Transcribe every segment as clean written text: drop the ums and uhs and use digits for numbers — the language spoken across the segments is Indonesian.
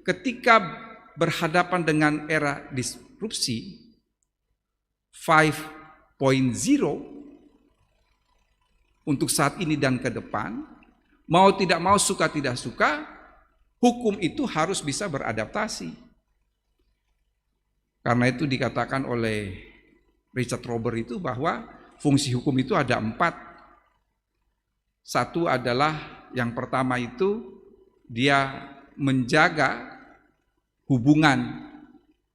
ketika berhadapan dengan era disrupsi 5.0 untuk saat ini dan ke depan, mau tidak mau, suka tidak suka, hukum itu harus bisa beradaptasi. Karena itu dikatakan oleh Richard Robert itu bahwa fungsi hukum itu ada 4. Satu adalah, yang pertama itu dia menjaga hubungan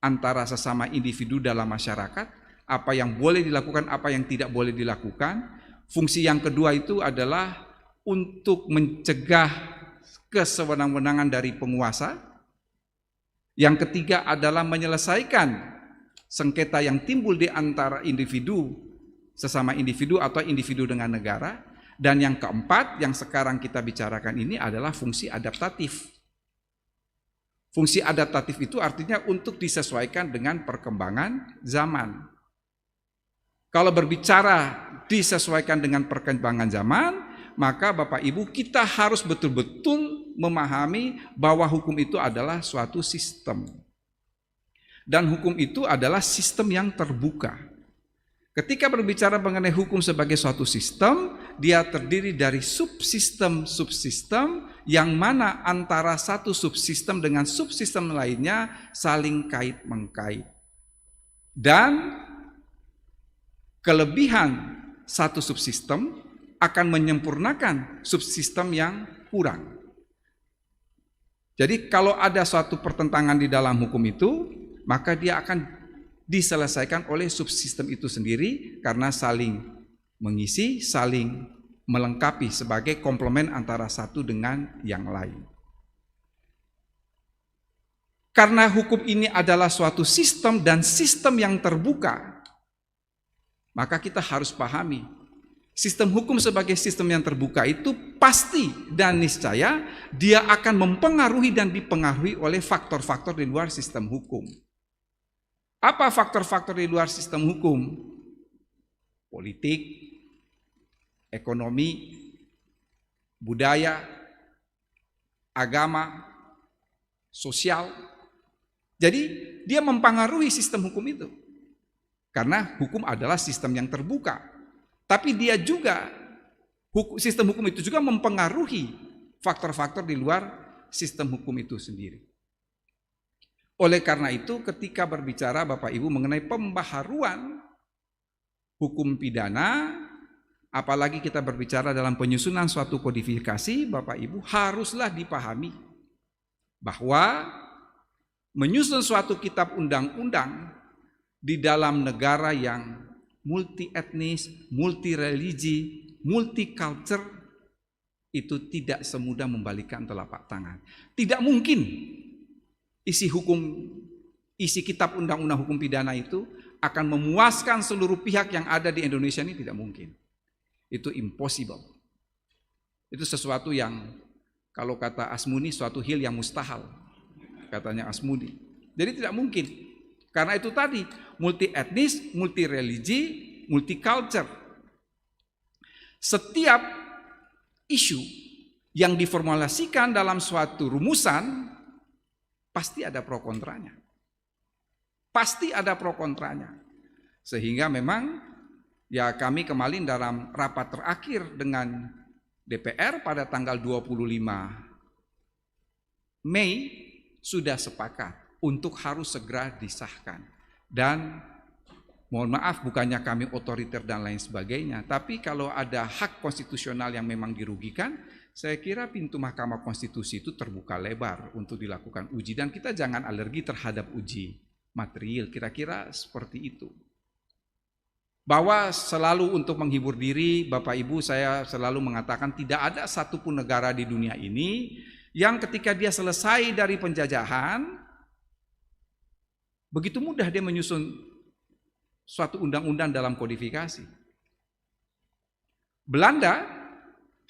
antara sesama individu dalam masyarakat, apa yang boleh dilakukan, apa yang tidak boleh dilakukan. Fungsi yang kedua itu adalah untuk mencegah kesewenang-wenangan dari penguasa. Yang ketiga adalah menyelesaikan sengketa yang timbul di antara individu, sesama individu atau individu dengan negara. Dan yang keempat yang sekarang kita bicarakan ini adalah fungsi adaptatif. Fungsi adaptatif itu artinya untuk disesuaikan dengan perkembangan zaman. Kalau berbicara disesuaikan dengan perkembangan zaman, maka Bapak Ibu kita harus betul-betul memahami bahwa hukum itu adalah suatu sistem. Dan hukum itu adalah sistem yang terbuka. Ketika berbicara mengenai hukum sebagai suatu sistem, dia terdiri dari subsistem-subsistem yang mana antara satu subsistem dengan subsistem lainnya saling kait-mengkait. Dan kelebihan satu subsistem akan menyempurnakan subsistem yang kurang. Jadi kalau ada suatu pertentangan di dalam hukum itu, maka dia akan diselesaikan oleh subsistem itu sendiri karena saling mengisi, saling melengkapi sebagai komplement antara satu dengan yang lain. Karena hukum ini adalah suatu sistem dan sistem yang terbuka, maka kita harus pahami sistem hukum sebagai sistem yang terbuka itu pasti dan niscaya dia akan mempengaruhi dan dipengaruhi oleh faktor-faktor di luar sistem hukum. Apa faktor-faktor di luar sistem hukum? Politik, ekonomi, budaya, agama, sosial. Jadi dia mempengaruhi sistem hukum itu. Karena hukum adalah sistem yang terbuka. Tapi dia juga, sistem hukum itu juga mempengaruhi faktor-faktor di luar sistem hukum itu sendiri. Oleh karena itu ketika berbicara Bapak Ibu mengenai pembaharuan hukum pidana, apalagi kita berbicara dalam penyusunan suatu kodifikasi, Bapak Ibu haruslah dipahami bahwa menyusun suatu kitab undang-undang di dalam negara yang multi etnis, multi religi, multi culture itu tidak semudah membalikkan telapak tangan. Tidak mungkin isi kitab undang-undang hukum pidana itu akan memuaskan seluruh pihak yang ada di Indonesia ini, tidak mungkin. Itu impossible. Itu sesuatu yang kalau kata Asmuni suatu hal yang mustahil, katanya Asmuni. Jadi tidak mungkin. Karena itu tadi multi etnis, multi religi, multi culture. Setiap isu yang diformulasikan dalam suatu rumusan pasti ada pro kontranya. Pasti ada pro kontranya. Sehingga memang ya kami kemarin dalam rapat terakhir dengan DPR pada tanggal 25 Mei sudah sepakat untuk harus segera disahkan. Dan mohon maaf bukannya kami otoriter dan lain sebagainya, tapi kalau ada hak konstitusional yang memang dirugikan, saya kira pintu Mahkamah Konstitusi itu terbuka lebar untuk dilakukan uji, dan kita jangan alergi terhadap uji material, kira-kira seperti itu. Bahwa selalu untuk menghibur diri, Bapak Ibu, saya selalu mengatakan tidak ada satupun negara di dunia ini yang ketika dia selesai dari penjajahan, begitu mudah dia menyusun suatu undang-undang dalam kodifikasi. Belanda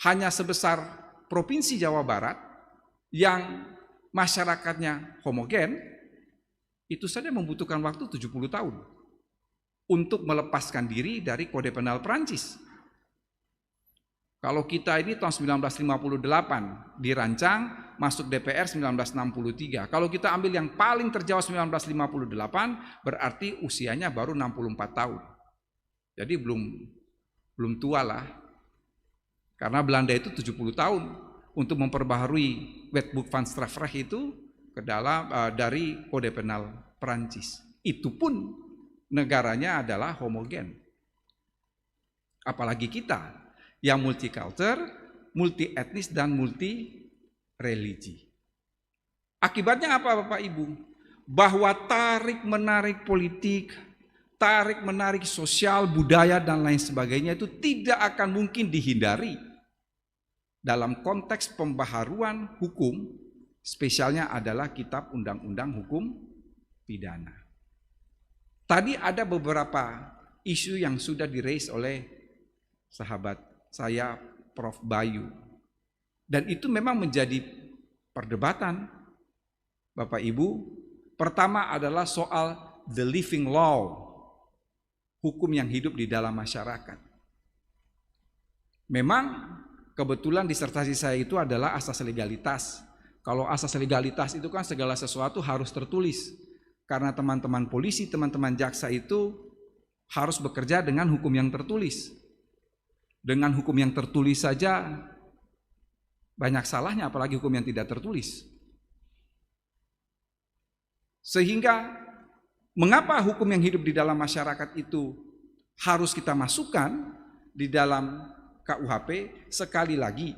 hanya sebesar Provinsi Jawa Barat yang masyarakatnya homogen, itu saja membutuhkan waktu 70 tahun untuk melepaskan diri dari kode penal Perancis. Kalau kita ini tahun 1958 dirancang, masuk DPR 1963. Kalau kita ambil yang paling terjauh 1958, berarti usianya baru 64 tahun. Jadi belum tua lah. Karena Belanda itu 70 tahun untuk memperbaharui Wetboek van Strafrecht itu ke dalam dari kode penal Perancis. Itu pun negaranya adalah homogen. Apalagi kita yang multicultural, multi etnis dan multi religi. Akibatnya apa Bapak Ibu? Bahwa tarik-menarik politik, tarik-menarik sosial, budaya dan lain sebagainya itu tidak akan mungkin dihindari dalam konteks pembaharuan hukum, spesialnya adalah Kitab Undang-Undang Hukum Pidana. Tadi ada beberapa isu yang sudah di-raise oleh sahabat saya Prof. Bayu. Dan itu memang menjadi perdebatan Bapak Ibu. Pertama adalah soal the living law, hukum yang hidup di dalam masyarakat. Memang kebetulan disertasi saya itu adalah asas legalitas. Kalau asas legalitas itu kan segala sesuatu harus tertulis. Karena teman-teman polisi, teman-teman jaksa itu harus bekerja dengan hukum yang tertulis. Dengan hukum yang tertulis saja banyak salahnya, apalagi hukum yang tidak tertulis. Sehingga mengapa hukum yang hidup di dalam masyarakat itu harus kita masukkan di dalam KUHP? Sekali lagi,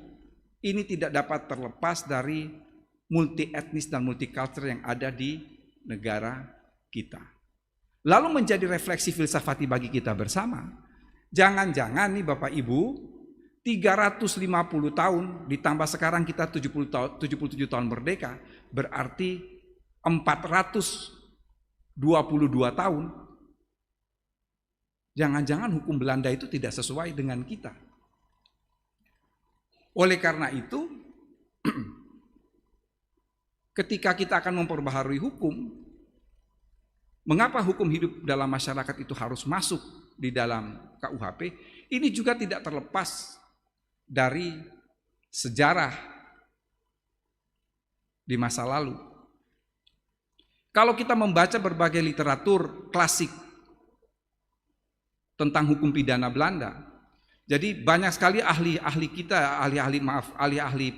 ini tidak dapat terlepas dari multi etnis dan multicultural yang ada di negara kita. Lalu menjadi refleksi filsafati bagi kita bersama. Jangan-jangan nih Bapak Ibu, 350 tahun ditambah sekarang kita 77 tahun merdeka, berarti 422 tahun. Jangan-jangan hukum Belanda itu tidak sesuai dengan kita. Oleh karena itu, ketika kita akan memperbaharui hukum, mengapa hukum hidup dalam masyarakat itu harus masuk di dalam KUHP? Ini juga tidak terlepas dari sejarah di masa lalu. Kalau kita membaca berbagai literatur klasik tentang hukum pidana Belanda, jadi banyak sekali ahli-ahli kita, ahli-ahli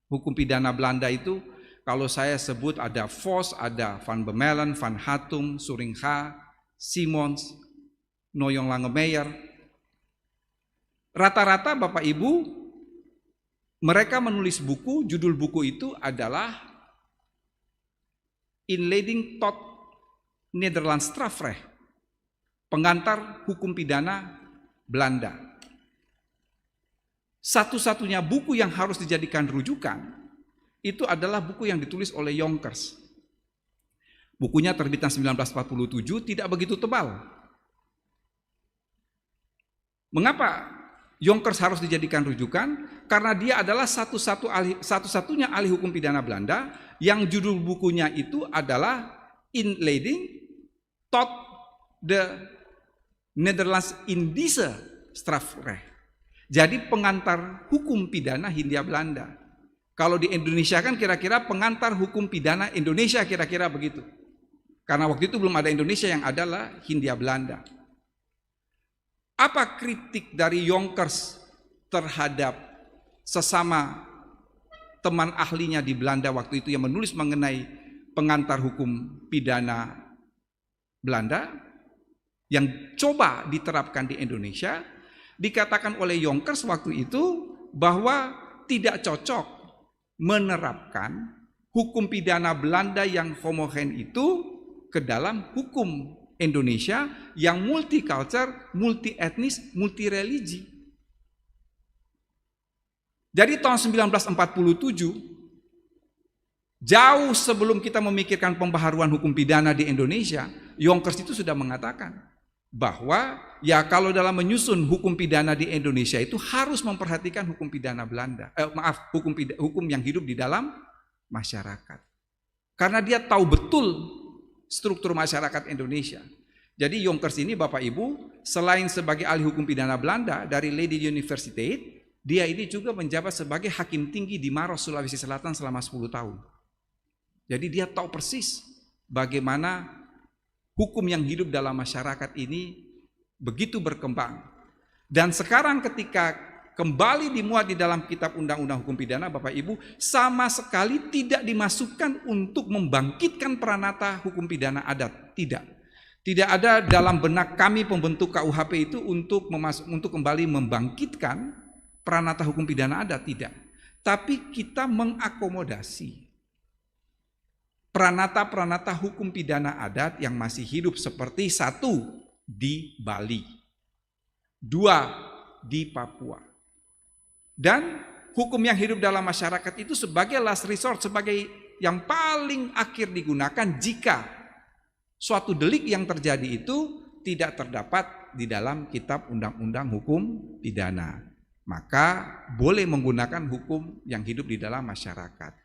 hukum pidana Belanda itu, kalau saya sebut ada Vos, ada Van Bemmelen, Van Hattum, Suringha, Simons, Noyong Langemeyer. Rata-rata Bapak Ibu, mereka menulis buku, judul buku itu adalah Inleiding tot Nederlands Strafrecht, pengantar hukum pidana Belanda. Satu-satunya buku yang harus dijadikan rujukan itu adalah buku yang ditulis oleh Jonkers. Bukunya terbitan 1947, tidak begitu tebal. Mengapa Jonkers harus dijadikan rujukan? Karena dia adalah satu-satunya ahli hukum pidana Belanda yang judul bukunya itu adalah Inleiding tot de Nederlands Indische Strafrecht. Jadi pengantar hukum pidana Hindia Belanda. Kalau di Indonesia kan kira-kira pengantar hukum pidana Indonesia, kira-kira begitu. Karena waktu itu belum ada Indonesia, yang adalah Hindia Belanda. Apa kritik dari Jonkers terhadap sesama teman ahlinya di Belanda waktu itu yang menulis mengenai pengantar hukum pidana Belanda yang coba diterapkan di Indonesia? Dikatakan oleh Jonkers waktu itu bahwa tidak cocok menerapkan hukum pidana Belanda yang homogen itu ke dalam hukum Indonesia yang multicultural, multi etnis, multi religi. Jadi tahun 1947, jauh sebelum kita memikirkan pembaharuan hukum pidana di Indonesia, Jonkers itu sudah mengatakan bahwa ya kalau dalam menyusun hukum pidana di Indonesia itu harus memperhatikan hukum pidana Belanda, hukum yang hidup di dalam masyarakat. Karena dia tahu betul struktur masyarakat Indonesia. Jadi Jonkers ini Bapak Ibu, selain sebagai ahli hukum pidana Belanda dari Leiden Universiteit, dia ini juga menjabat sebagai hakim tinggi di Maros, Sulawesi Selatan selama 10 tahun. Jadi dia tahu persis bagaimana hukum yang hidup dalam masyarakat ini begitu berkembang. Dan sekarang ketika kembali dimuat di dalam kitab Undang-Undang Hukum Pidana, Bapak Ibu, sama sekali tidak dimasukkan untuk membangkitkan peranata hukum pidana adat. Tidak ada dalam benak kami pembentuk KUHP itu untuk kembali membangkitkan peranata hukum pidana adat, tidak. Tapi kita mengakomodasi peranata-peranata hukum pidana adat yang masih hidup, seperti 1 di Bali, 2 di Papua. Dan hukum yang hidup dalam masyarakat itu sebagai last resort, sebagai yang paling akhir digunakan jika suatu delik yang terjadi itu tidak terdapat di dalam kitab Undang-Undang Hukum Pidana. Maka boleh menggunakan hukum yang hidup di dalam masyarakat.